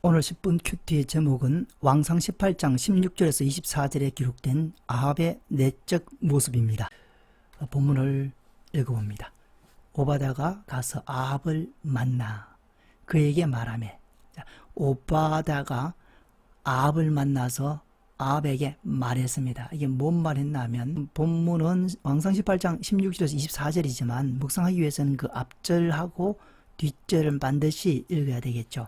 오늘 10분 큐티의 제목은 왕상 18장 16절에서 24절에 기록된 아합의 내적 모습입니다. 본문을 읽어봅니다. 오바다가 가서 아합을 만나 그에게 말하며, 오바다가 아합을 만나서 아합에게 말했습니다. 이게 뭔 말했나 하면, 본문은 왕상 18장 16절에서 24절이지만 묵상하기 위해서는 그 앞절하고 뒷절을 반드시 읽어야 되겠죠.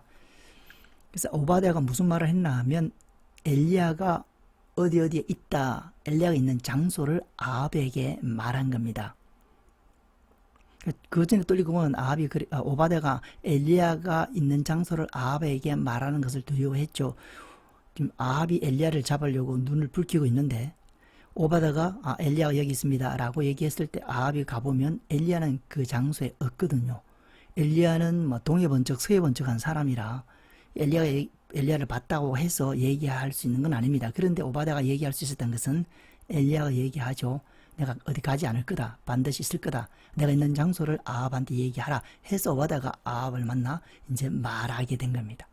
그래서 오바댜가 무슨 말을 했나 하면, 엘리야가 어디에 있다, 엘리야가 있는 장소를 아합에게 말한 겁니다. 그 전에 또 읽으면 오바댜가 엘리야가 있는 장소를 아합에게 말하는 것을 두려워했죠. 지금 아합이 엘리야를 잡으려고 눈을 붉히고 있는데, 오바댜가 엘리야가 여기 있습니다 라고 얘기했을 때 아합이 가보면 엘리야는 그 장소에 없거든요. 엘리야는 동해 번쩍 서해 번쩍한 사람이라 엘리야가 엘리야를 봤다고 해서 얘기할 수 있는 건 아닙니다. 그런데 오바댜가 얘기할 수 있었던 것은, 엘리야가 얘기하죠. 내가 어디 가지 않을 거다, 반드시 있을 거다, 내가 있는 장소를 아합한테 얘기하라 해서 오바댜가 아합을 만나 이제 말하게 된 겁니다.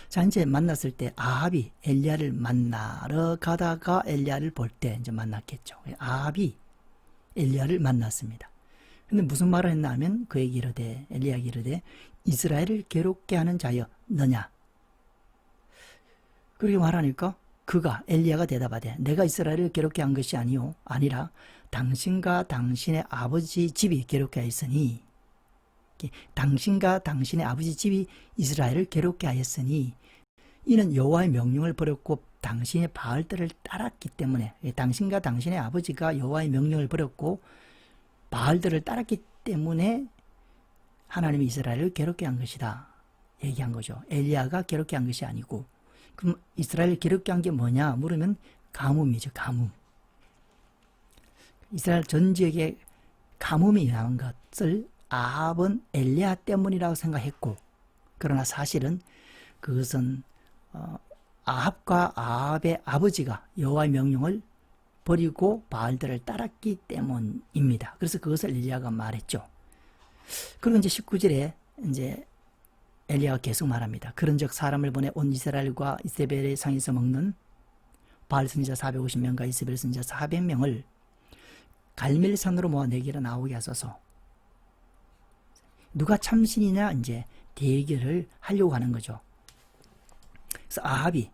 자, 이제 만났을 때 아합이 엘리야를 만나러 가다가 엘리야를 볼 때 이제 만났겠죠. 아합이 엘리야를 만났습니다. 근데 무슨 말을 했나 하면, 그에게 이르되, 엘리야에게 이르되, 이스라엘을 괴롭게 하는 자여 너냐? 그렇게 말하니까 그가, 엘리야가 대답하되, 내가 이스라엘을 괴롭게 한 것이 아니라 당신과 당신의 아버지 집이 괴롭게 하였으니, 당신과 당신의 아버지 집이 이스라엘을 괴롭게 하였으니, 이는 여호와의 명령을 버렸고 당신의 바알들을 따랐기 때문에, 당신과 당신의 아버지가 여호와의 명령을 버렸고 바알들을 따랐기 때문에 하나님이 이스라엘을 괴롭게 한 것이다 얘기한 거죠. 엘리야가 괴롭게 한 것이 아니고. 그럼 이스라엘을 괴롭게 한 게 뭐냐 물으면, 가뭄이죠. 가뭄. 이스라엘 전 지역에 가뭄이 나온 것을 아합은 엘리야 때문이라고 생각했고, 그러나 사실은 그것은 아합과 아합의 아버지가 여호와의 명령을 버리고 바알들을 따랐기 때문입니다. 그래서 그것을 엘리야가 말했죠. 그리고 이제 19절에 이제 엘리야가 계속 말합니다. 그런즉 사람을 보내 온 이스라엘과 이세벨의 상에서 먹는 바알 선지자 450명과 이세벨 선지자 400명을 갈멜산으로 모아 내게로 나오게 하소서. 누가 참신이냐 이제 대결을 하려고 하는 거죠. 그래서 아합이,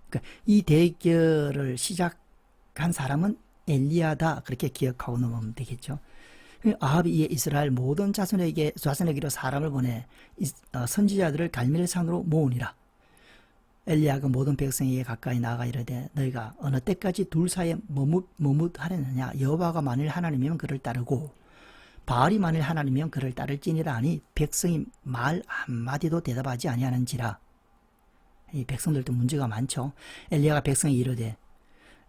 이 대결을 시작한 사람은 엘리야다, 그렇게 기억하고 넘어가면 되겠죠. 아합이 이에 이스라엘 모든 자손에게로 사람을 보내 선지자들을 갈멜산으로 모으니라. 엘리야가 모든 백성에게 가까이 나아가 이르되, 너희가 어느 때까지 둘 사이에 머뭇하려느냐? 여호와가 만일 하나님이면 그를 따르고 바알이 만일 하나님이면 그를 따를지니라 하니, 백성이 말 한마디도 대답하지 아니하는지라. 이 백성들도 문제가 많죠. 엘리야가 백성에 이르되,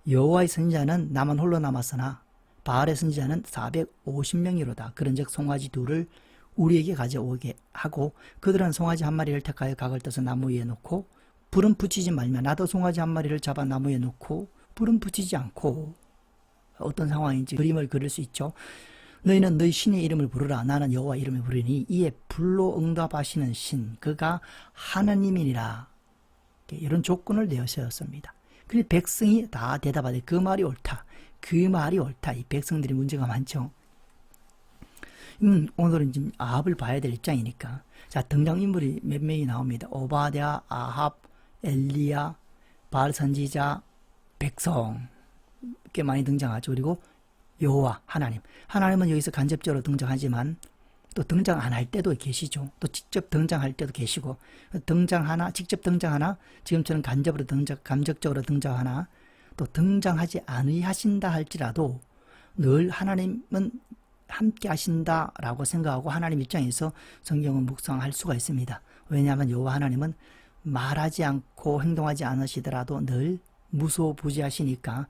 여호와의 선지자는 나만 홀로 남았으나 바알의 선지자는 450명이로다. 그런즉 송아지 둘을 우리에게 가져오게 하고, 그들은 송아지 한 마리를 택하여 각을 떠서 나무 위에 놓고 불은 붙이지 말며, 나도 송아지 한 마리를 잡아 나무 위에 놓고 불은 붙이지 않고. 어떤 상황인지 그림을 그릴 수 있죠. 너희는 너희 신의 이름을 부르라. 나는 여호와 이름을 부르니 이에 불로 응답하시는 신, 그가 하나님이니라. 이런 조건을 내세웠습니다. 근데 백성이 다 대답하되, 그 말이 옳다, 그 말이 옳다. 이 백성들이 문제가 많죠. 오늘은 지금 아합을 봐야 될 입장이니까. 자, 등장인물이 몇 명이 나옵니다. 오바댜, 아합, 엘리야, 바알 선지자, 백성, 꽤 많이 등장하죠. 그리고 여호와, 하나님은 여기서 간접적으로 등장하지만 또 등장 안 할 때도 계시죠. 또 직접 등장할 때도 계시고, 직접 등장하나, 지금처럼 간접적으로 등장하나, 또 등장하지 아니하신다 할지라도 늘 하나님은 함께 하신다라고 생각하고 하나님 입장에서 성경을 묵상할 수가 있습니다. 왜냐하면 여호와 하나님은 말하지 않고 행동하지 않으시더라도 늘 무소부지하시니까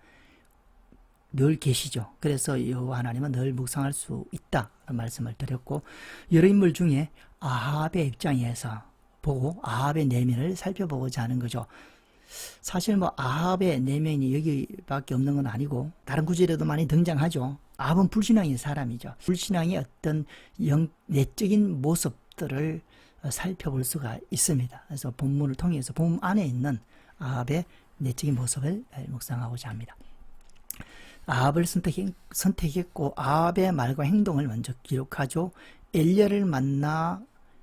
늘 계시죠. 그래서 여호와 하나님은 늘 묵상할 수 있다는 말씀을 드렸고, 여러 인물 중에 아합의 입장에서 보고 아합의 내면을 살펴보고자 하는 거죠. 사실 아합의 내면이 여기밖에 없는 건 아니고 다른 구절에도 많이 등장하죠. 아합은 불신앙인 사람이죠. 불신앙의 어떤 내적인 모습들을 살펴볼 수가 있습니다. 그래서 본문을 통해서 본문 안에 있는 아합의 내적인 모습을 묵상하고자 합니다. 아합을 선택했고 아합의 말과 행동을 먼저 기록하죠. 엘리야를 만나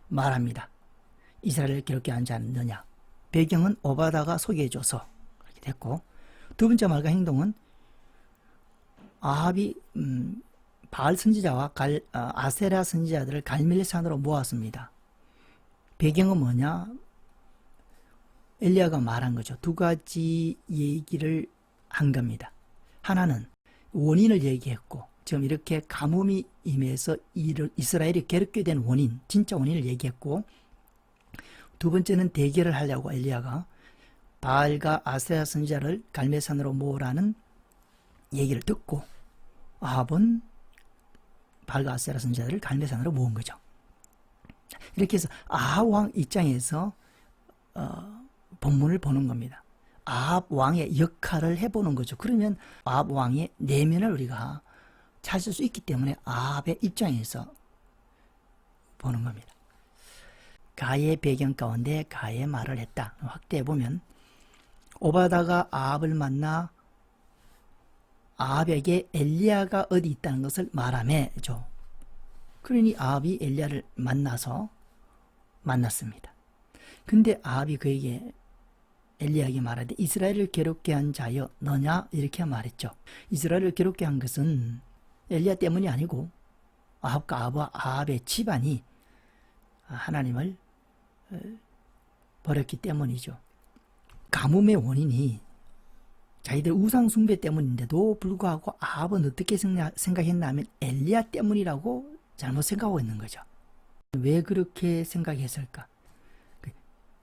말합니다. 이스라엘을 괴롭게 하지 않느냐. 배경은 오바다가 소개해줘서 그렇게 됐고, 두 번째 말과 행동은 아합이 바알 선지자와 아세라 선지자들을 갈멜산으로 모았습니다. 배경은 뭐냐? 엘리야가 말한 거죠. 두 가지 얘기를 한 겁니다. 하나는 원인을 얘기했고, 지금 이렇게 가뭄이 임해서 이스라엘이 괴롭게 된 원인, 진짜 원인을 얘기했고, 두 번째는 대결을 하려고 엘리야가 바알과 아세라 선지자를 갈멜산으로 모으라는 얘기를 듣고 아합은 바알과 아세라 선지자들을 갈멜산으로 모은 거죠. 이렇게 해서 아합 왕 입장에서 본문을 보는 겁니다. 아합 왕의 역할을 해보는 거죠. 그러면 아합 왕의 내면을 우리가 찾을 수 있기 때문에 아합의 입장에서 보는 겁니다. 가의 배경 가운데 가의 말을 했다. 확대해보면 오바다가 아합을 만나 아합에게 엘리야가 어디 있다는 것을 말하매죠. 그러니 아합이 엘리야를 만났습니다. 근데 아합이 그에게 엘리야에게 말하되 이스라엘을 괴롭게 한 자여 너냐? 이렇게 말했죠. 이스라엘을 괴롭게 한 것은 엘리야 때문이 아니고 아합과 아합의 집안이 하나님을 버렸기 때문이죠. 가뭄의 원인이 자기들 우상 숭배 때문인데도 불구하고 아합은 어떻게 생각했나 하면 엘리야 때문이라고 잘못 생각하고 있는 거죠. 왜 그렇게 생각했을까?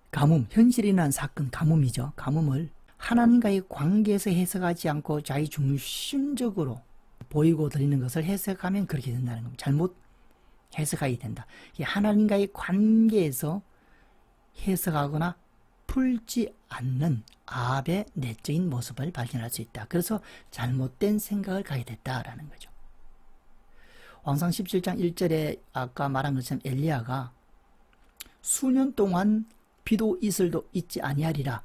가뭄, 현실에 일어난 사건, 가뭄이죠. 가뭄을 하나님과의 관계에서 해석하지 않고 자기 중심적으로 보이고 들리는 것을 해석하면 그렇게 된다는 겁니다. 잘못 해석하게 된다. 하나님과의 관계에서 해석하거나 풀지 않는 아합의 내적인 모습을 발견할 수 있다. 그래서 잘못된 생각을 가게 됐다라는 거죠. 왕상 17장 1절에 아까 말한 것처럼 엘리야가 수년 동안 비도 이슬도 있지 아니하리라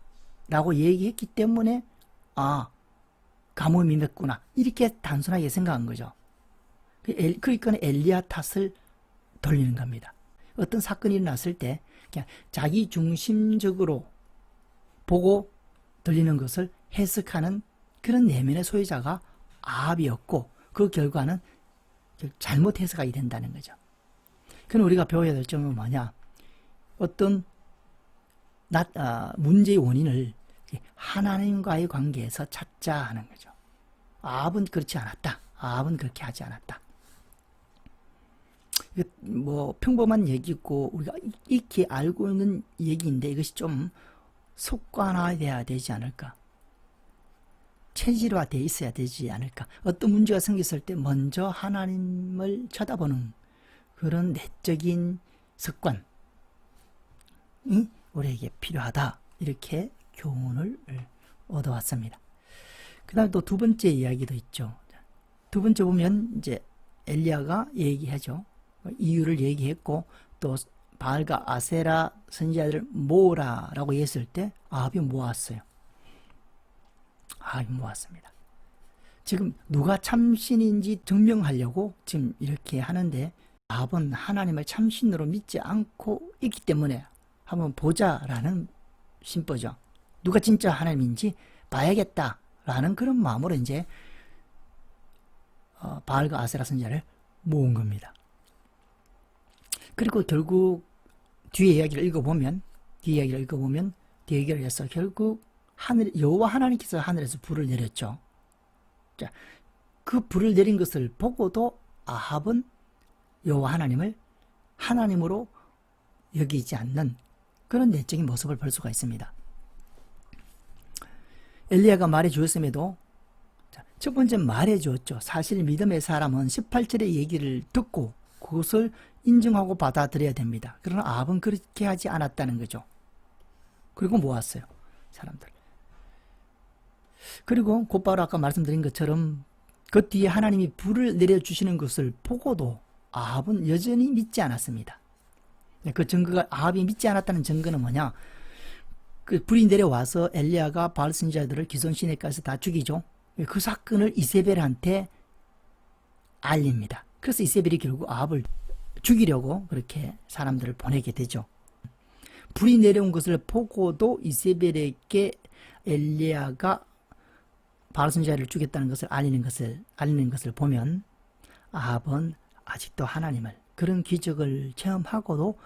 라고 얘기했기 때문에 가뭄이 맺구나 이렇게 단순하게 생각한 거죠. 그러니까 엘리야 탓을 돌리는 겁니다. 어떤 사건이 일어났을 때 그냥 자기 중심적으로 보고 들리는 것을 해석하는 그런 내면의 소유자가 아합이었고 그 결과는 잘못 해석하게 된다는 거죠. 그럼 우리가 배워야 될 점은 뭐냐? 어떤 문제의 원인을 하나님과의 관계에서 찾자 하는 거죠. 아합은 그렇지 않았다. 아합은 그렇게 하지 않았다. 뭐 평범한 얘기고 우리가 익히 알고 있는 얘기인데 이것이 좀 습관화돼야 되지 않을까? 체질화되어 있어야 되지 않을까? 어떤 문제가 생겼을 때 먼저 하나님을 쳐다보는 그런 내적인 습관이 우리에게 필요하다. 이렇게 교훈을 얻어왔습니다. 그 다음 또 두 번째 이야기도 있죠. 두 번째 보면 이제 엘리야가 얘기하죠. 이유를 얘기했고 또 바알과 아세라 선지자들을 모으라라고 했을 때 아합이 모았어요. 아합이 모았습니다. 지금 누가 참신인지 증명하려고 지금 이렇게 하는데 아합은 하나님을 참신으로 믿지 않고 있기 때문에 한번 보자라는 심보죠. 누가 진짜 하나님인지 봐야겠다라는 그런 마음으로 이제 바알과 아세라 선지자를 모은 겁니다. 그리고 결국 뒤에 이야기를 읽어보면 대결해서 결국 여호와 하나님께서 하늘에서 불을 내렸죠. 자, 그 불을 내린 것을 보고도 아합은 여호와 하나님을 하나님으로 여기지 않는 그런 내적인 모습을 볼 수가 있습니다. 엘리야가 말해 주었음에도 첫 번째 말해 주었죠. 사실 믿음의 사람은 18절의 얘기를 듣고 그것을 인정하고 받아들여야 됩니다. 그러나 아합은 그렇게 하지 않았다는 거죠. 그리고 모았어요. 사람들. 그리고 곧바로 아까 말씀드린 것처럼 그 뒤에 하나님이 불을 내려주시는 것을 보고도 아합은 여전히 믿지 않았습니다. 그 증거가 아합이 믿지 않았다는 증거는 뭐냐? 그 불이 내려와서 엘리야가 바알 선지자들을 기손 시내가에서 다 죽이죠. 그 사건을 이세벨한테 알립니다. 그래서 이세벨이 결국 아합을 죽이려고 그렇게 사람들을 보내게 되죠. 불이 내려온 것을 보고도 이세벨에게 엘리야가 바알 선지자를 죽였다는 것을 알리는 것을 보면 아합은 아직도 하나님을, 그런 기적을 체험하고도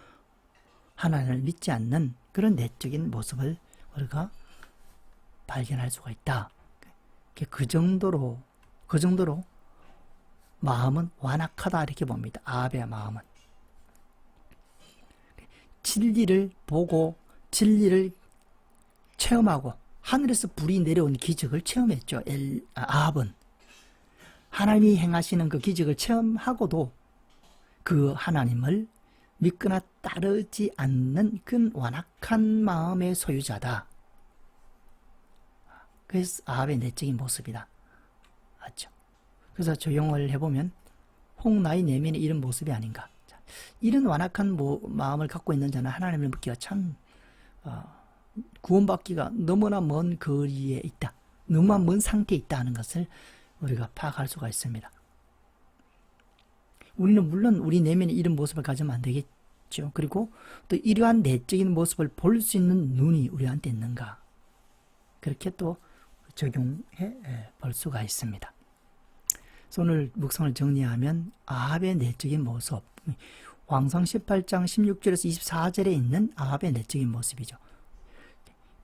하나님을 믿지 않는 그런 내적인 모습을 우리가 발견할 수가 있다. 그 정도로 마음은 완악하다 이렇게 봅니다. 아합의 마음은 진리를 보고 진리를 체험하고 하늘에서 불이 내려온 기적을 체험했죠. 아합은 하나님이 행하시는 그 기적을 체험하고도 그 하나님을 믿거나 따르지 않는 그 완악한 마음의 소유자다. 그래서 아합의 내적인 모습이다. 맞죠? 그래서 적용을 해보면 홍나의 내면의 이런 모습이 아닌가. 이런 완악한 마음을 갖고 있는 자는 하나님을 믿기가 참 구원받기가 너무나 먼 거리에 있다. 너무나 먼 상태에 있다는 것을 우리가 파악할 수가 있습니다. 우리는 물론 우리 내면에 이런 모습을 가지면 안 되겠죠. 그리고 또 이러한 내적인 모습을 볼 수 있는 눈이 우리한테 있는가. 그렇게 또 적용해 볼 수가 있습니다. 그래서 오늘 묵상을 정리하면 아합의 내적인 모습, 왕상 18장 16절에서 24절에 있는 아합의 내적인 모습이죠.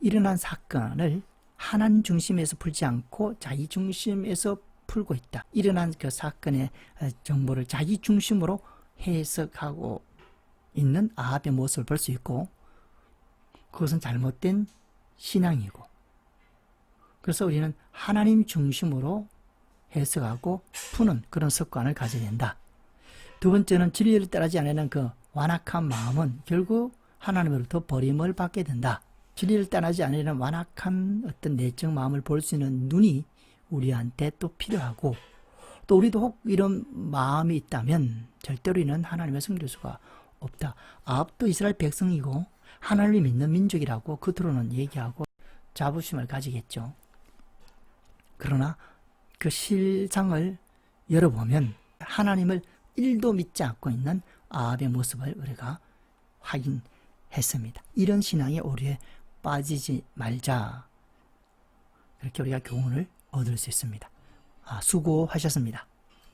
일어난 사건을 하나님 중심에서 풀지 않고 자기 중심에서 풀고 있다. 일어난 그 사건의 정보를 자기 중심으로 해석하고 있는 아합의 모습을 볼 수 있고, 그것은 잘못된 신앙이고, 그래서 우리는 하나님 중심으로 해석하고 푸는 그런 습관을 가져야 된다. 두 번째는 진리를 따르지 않는 그 완악한 마음은 결국 하나님으로부터 버림을 받게 된다. 진리를 따르지 않는 완악한 어떤 내적 마음을 볼 수 있는 눈이 우리한테 또 필요하고, 또 우리도 혹 이런 마음이 있다면 절대로 우리는 하나님을 섬길 수가 없다. 아합도 이스라엘 백성이고 하나님을 믿는 민족이라고 겉으로는 얘기하고 자부심을 가지겠죠. 그러나 그 실상을 열어보면 하나님을 1도 믿지 않고 있는 아합의 모습을 우리가 확인했습니다. 이런 신앙의 오류에 빠지지 말자. 그렇게 우리가 교훈을 얻을 수 있습니다. 수고하셨습니다.